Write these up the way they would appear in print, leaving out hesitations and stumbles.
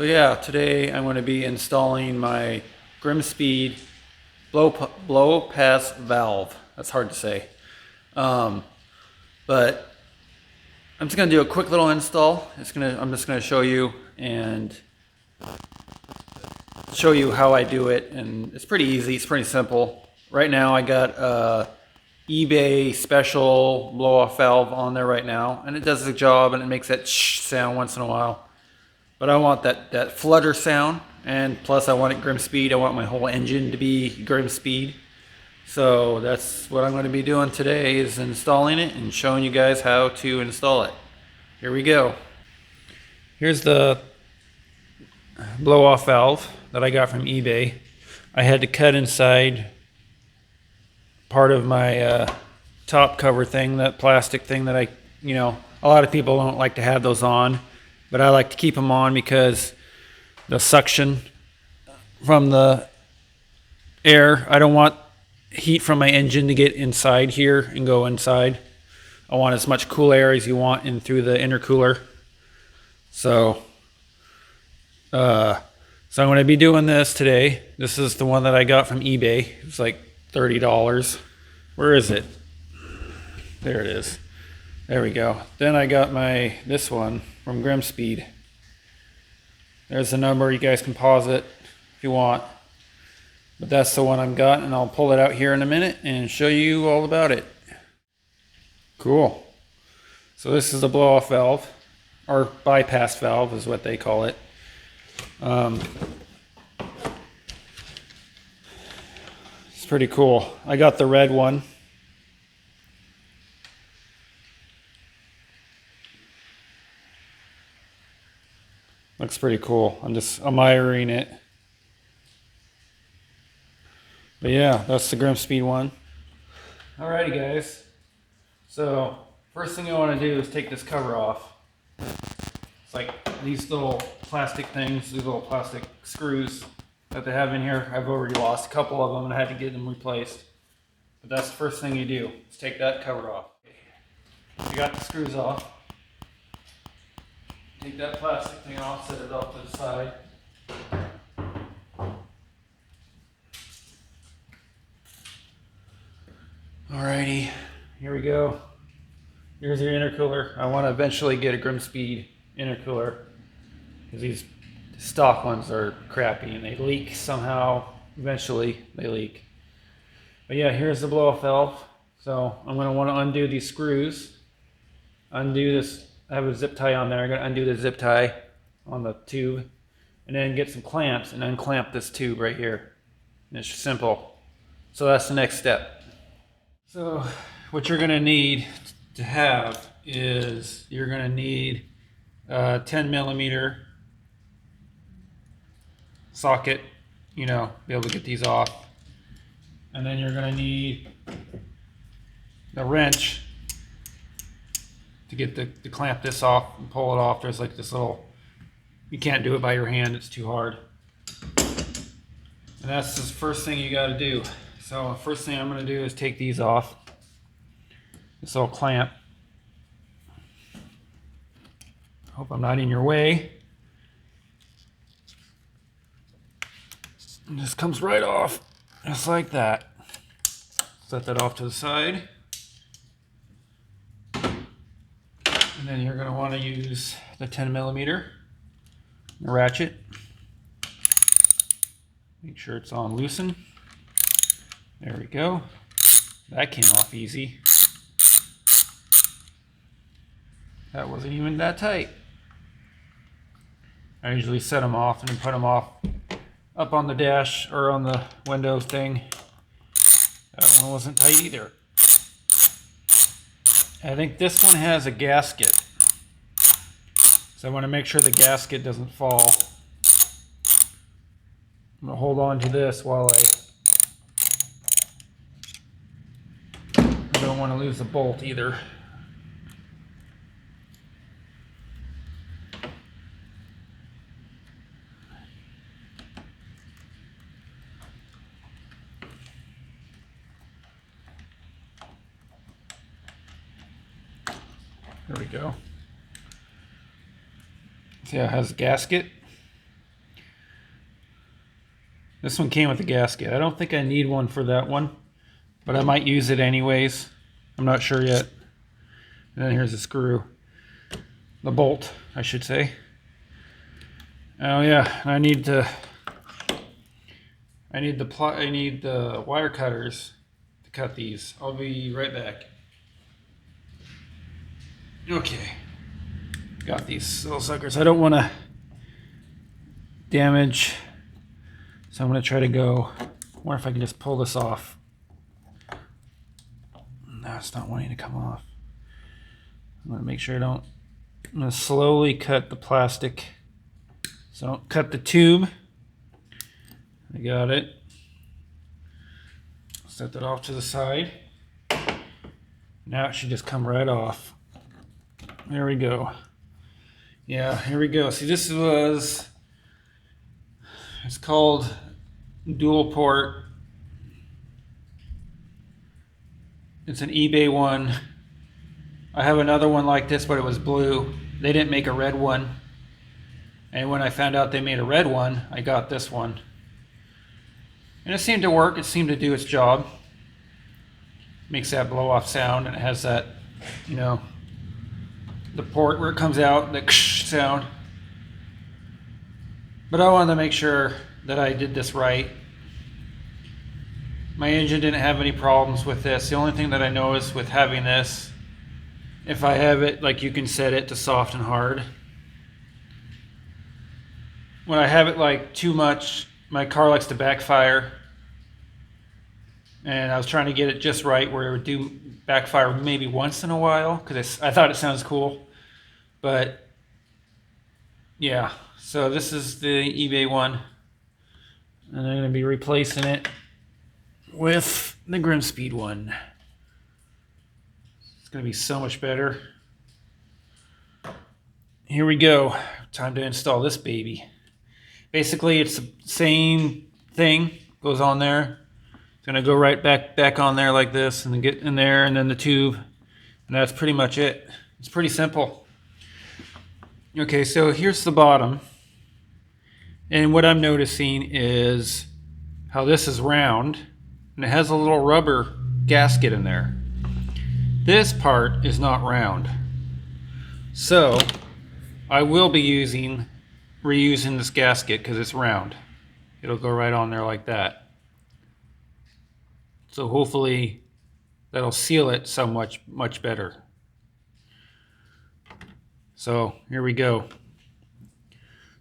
So yeah, today I'm going to be installing my Grimmspeed blow pass valve. That's hard to say. But I'm just going to do a quick little install. I'm just going to show you and show you how I do it. And it's pretty easy. It's pretty simple. Right now I got a eBay special blow off valve on there right now, and it does the job and it makes that shh sound once in a while. But I want that flutter sound, and plus I want it Grimmspeed. I want my whole engine to be Grimmspeed. So that's what I'm going to be doing today, is installing it and showing you guys how to install it. Here we go. Here's the blow off valve that I got from eBay. I had to cut inside part of my top cover thing, that plastic thing that a lot of people don't like to have those on. But I like to keep them on because the suction from the air, I don't want heat from my engine to get inside here and go inside. I want as much cool air as you want in through the intercooler. So I'm going to be doing this today. This is the one that I got from eBay. It's like $30. Where is it? There it is. There we go. Then I got this one from Grimmspeed. There's the number. You guys can pause it if you want. But that's the one I've got, and I'll pull it out here in a minute and show you all about it. Cool. So this is a blow-off valve, or bypass valve is what they call it. It's pretty cool. I got the red one. Looks pretty cool. I'm just admiring it. But yeah, that's the Grimmspeed one. Alrighty guys. So first thing I want to do is take this cover off. It's like these little plastic things, these little plastic screws that they have in here. I've already lost a couple of them and I had to get them replaced. But that's the first thing you do, is take that cover off. I got the screws off. Take that plastic thing off, set it off to the side. Alrighty, here we go. Here's your intercooler. I want to eventually get a Grimmspeed intercooler because these stock ones are crappy and they leak somehow. Eventually they leak. But yeah, here's the blow-off valve. So I'm going to want to undo these screws. Undo this. I have a zip tie on there. I'm going to undo the zip tie on the tube and then get some clamps and unclamp this tube right here. And it's simple. So that's the next step. So what you're going to need to have is you're going to need a 10 millimeter socket, be able to get these off. And then you're going to need a wrench to get to clamp this off and pull it off. There's like this little, you can't do it by your hand, it's too hard. And that's the first thing you got to do. So the first thing I'm going to do is take these off. This little clamp. Hope I'm not in your way. And this comes right off, just like that. Set that off to the side. And then you're going to want to use the 10 millimeter ratchet. Make sure it's on loosen. There we go. That came off easy. That wasn't even that tight. I usually set them off and then put them off up on the dash or on the window thing. That one wasn't tight either. I think this one has a gasket. So I want to make sure the gasket doesn't fall. I'm going to hold on to this while I don't want to lose the bolt either. There we go. See how it has a gasket? This one came with a gasket. I don't think I need one for that one, but I might use it anyways. I'm not sure yet. And then here's the screw. The bolt, I should say. Oh yeah, I need the wire cutters to cut these. I'll be right back. Okay, got these little suckers. I don't want to damage, so I'm going to try to go. I wonder if I can just pull this off. No, it's not wanting to come off. I'm going to make sure I don't. I'm going to slowly cut the plastic. So don't cut the tube. I got it. Set that off to the side. Now it should just come right off. There we go. Yeah, here we go. See, this was, it's called dual port. It's an eBay one. I have another one like this, but it was blue. They didn't make a red one. And when I found out they made a red one, I got this one. And it seemed to work. It seemed to do its job. Makes that blow off sound, and it has that, you know, the port where it comes out, the sound. But I wanted to make sure that I did this right. My engine didn't have any problems with this. The only thing that I noticed with having this, if I have it, like, you can set it to soft and hard. When I have it like too much, my car likes to backfire. And I was trying to get it just right where it would do backfire maybe once in a while, because I thought it sounds cool. But yeah, so this is the eBay one, and I'm going to be replacing it with the Grimmspeed one. It's going to be so much better. Here we go. Time to install this baby. Basically, it's the same thing. Goes on there. It's going to go right back on there like this, and then get in there, and then the tube. And that's pretty much it. It's pretty simple. Okay, so here's the bottom. And what I'm noticing is how this is round, and it has a little rubber gasket in there. This part is not round. So I will be reusing this gasket because it's round. It'll go right on there like that. So hopefully that'll seal it so much better. So here we go.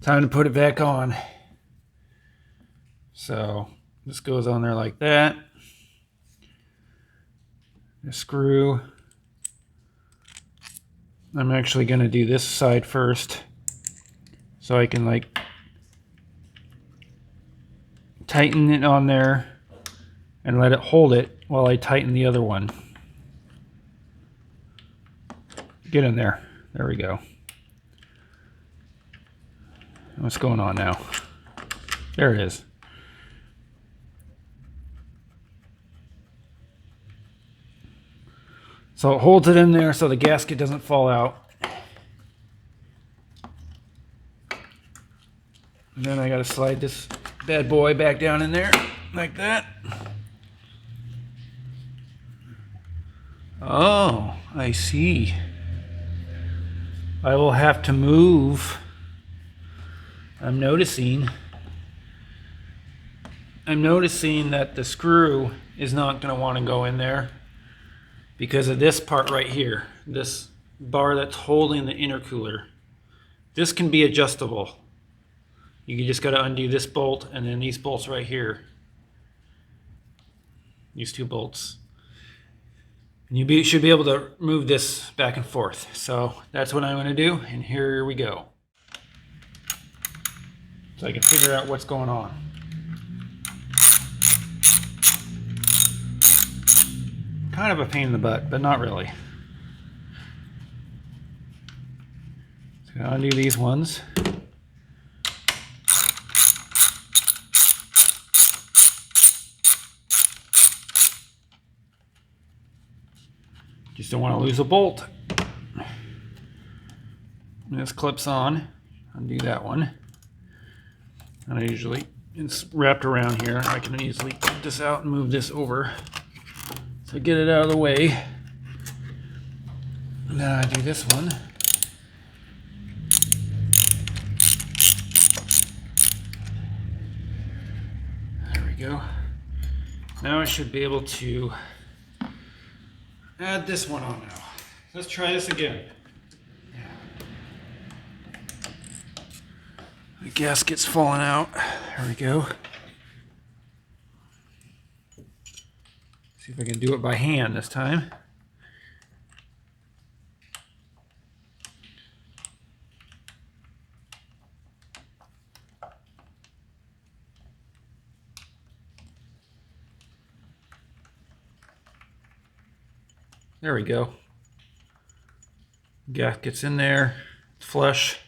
Time to put it back on. So this goes on there like that. The screw. I'm actually going to do this side first, so I can like tighten it on there and let it hold it while I tighten the other one. Get in there. There we go. What's going on now? There it is. So it holds it in there so the gasket doesn't fall out. And then I got to slide this bad boy back down in there like that. Oh, I see. I will have to move. I'm noticing that the screw is not going to want to go in there because of this part right here, this bar that's holding the intercooler. This can be adjustable. You just got to undo this bolt and then these bolts right here. These two bolts. And you should be able to move this back and forth. So that's what I'm going to do, and here we go. So I can figure out what's going on. Kind of a pain in the butt, but not really. So I'll undo these ones. Just don't want to lose a bolt. And this clips on. Undo that one. And I usually it's wrapped around here. I can easily get this out and move this over. So get it out of the way. And then I do this one. There we go. Now I should be able to add this one on now. Let's try this again. The gasket's falling out. There we go. See if I can do it by hand this time. There we go. Gasket's in there, it's flush.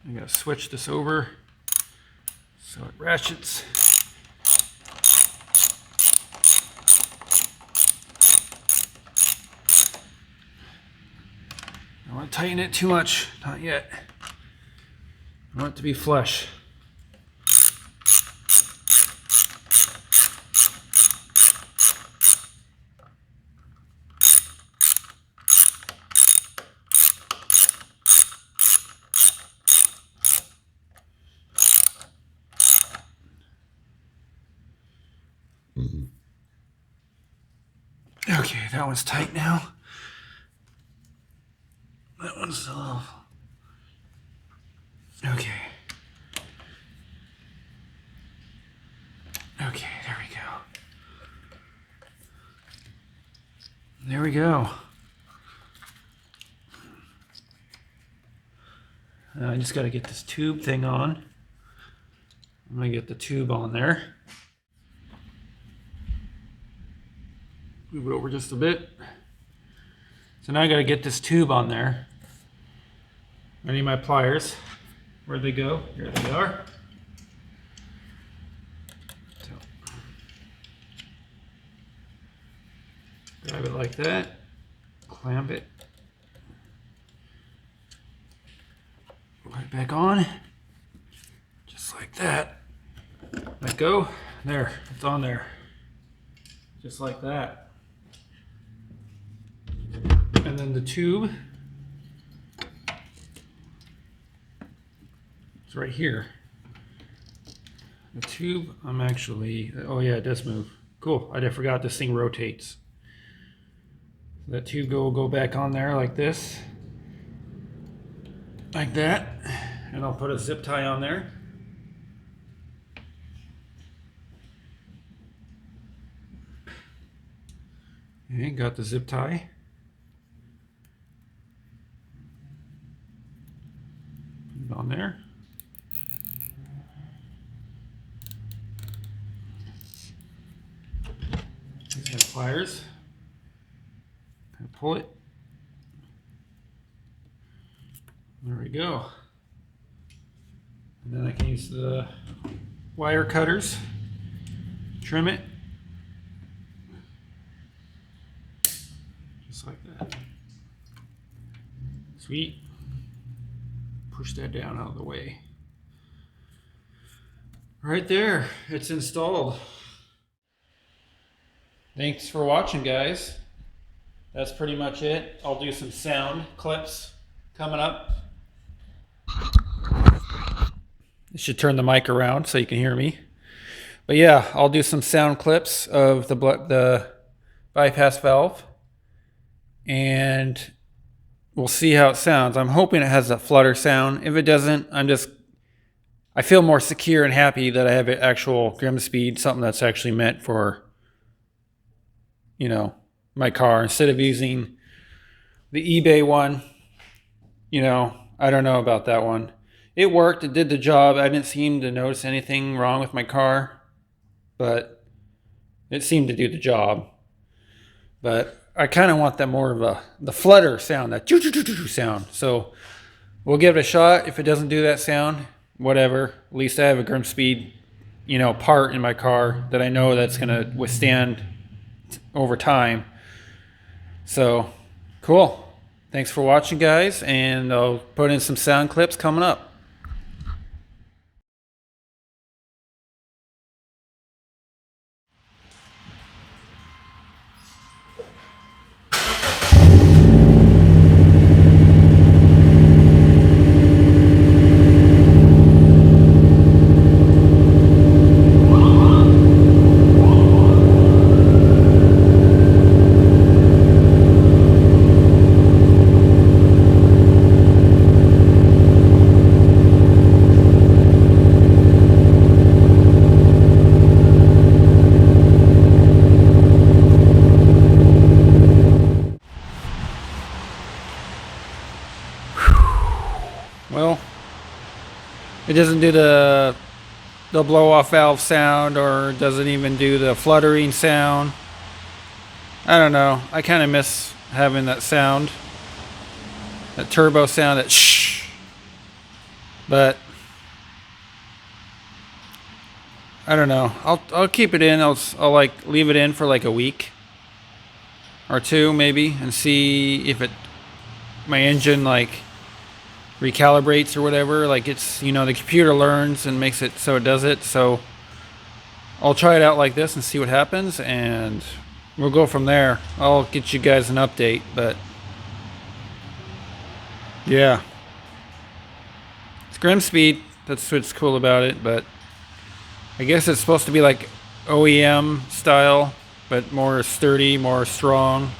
I'm gonna switch this over so it ratchets. I don't want to tighten it too much, not yet. I want it to be flush. Okay, that one's tight now. That one's a little... Okay. Okay, there we go. There we go. I just got to get this tube thing on. I'm going to get the tube on there. Move it over just a bit. So now I got to get this tube on there. I need my pliers. Where'd they go? Here they are. So, grab it like that. Clamp it. Put it back on. Just like that. Let go. There. It's on there. Just like that. And then the tube is right here. The tube, I'm actually, oh yeah, it does move. Cool, I forgot this thing rotates. That tube will go back on there like this. Like that. And I'll put a zip tie on there. Okay, got the zip tie. Put it on there. These are pliers. Kind of pull it. There we go. And then I can use the wire cutters, trim it. Just like that. Sweet. Push that down out of the way. Right there, it's installed. Thanks for watching, guys. That's pretty much it. I'll do some sound clips coming up. I should turn the mic around so you can hear me. But yeah, I'll do some sound clips of the bypass valve. And we'll see how it sounds. I'm hoping it has a flutter sound. If it doesn't, I feel more secure and happy that I have an actual Grimmspeed, something that's actually meant for, you know, my car, instead of using the eBay one. You know, I don't know about that one. It worked, it did the job. I didn't seem to notice anything wrong with my car, but it seemed to do the job. But I kind of want that more of the flutter sound, that sound. So we'll give it a shot. If it doesn't do that sound, whatever. At least I have a Grimmspeed, you know, part in my car that I know that's going to withstand over time. So cool. Thanks for watching, guys, and I'll put in some sound clips coming up. Well, it doesn't do the blow-off valve sound, or doesn't even do the fluttering sound. I don't know. I kind of miss having that sound, that turbo sound, that shh. But I don't know. I'll keep it in. I'll like leave it in for like a week or two maybe, and see if my engine like recalibrates or whatever. Like, it's, the computer learns and makes it so it does it. So I'll try it out like this and see what happens, and we'll go from there. I'll get you guys an update. But yeah, it's Grimmspeed. That's what's cool about it. But I guess it's supposed to be like OEM style, but more sturdy, more strong.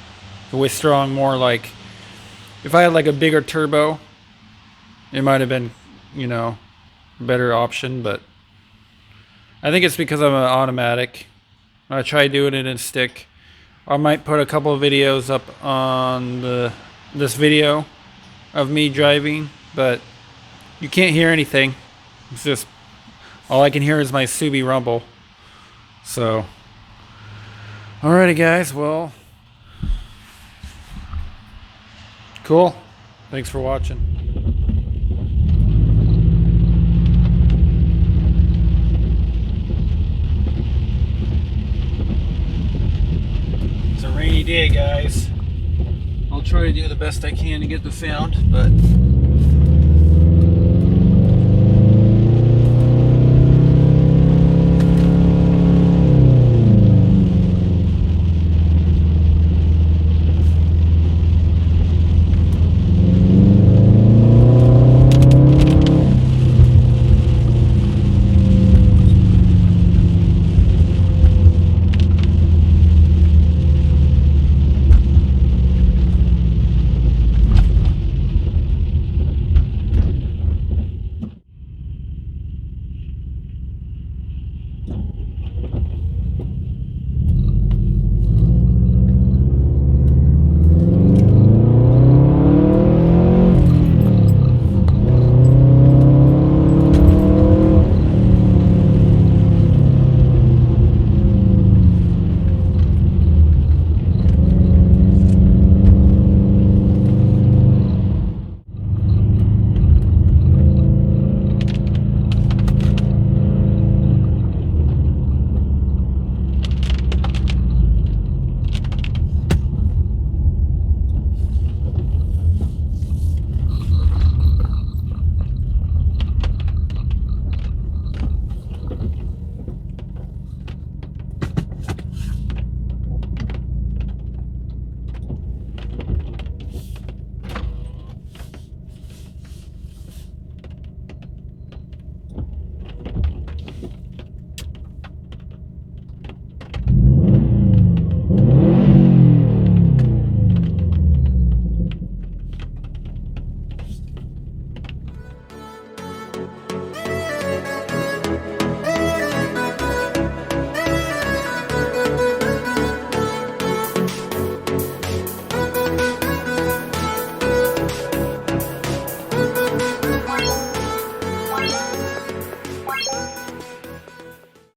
With strong, more like, if I had like a bigger turbo, it might have been, a better option. But I think it's because I'm an automatic. I try doing it in stick. I might put a couple of videos up on this video of me driving, but you can't hear anything. It's just, all I can hear is my Subi rumble. So, alrighty guys, well, cool. Thanks for watching. It's a rainy day, guys. I'll try to do the best I can to get the sound, but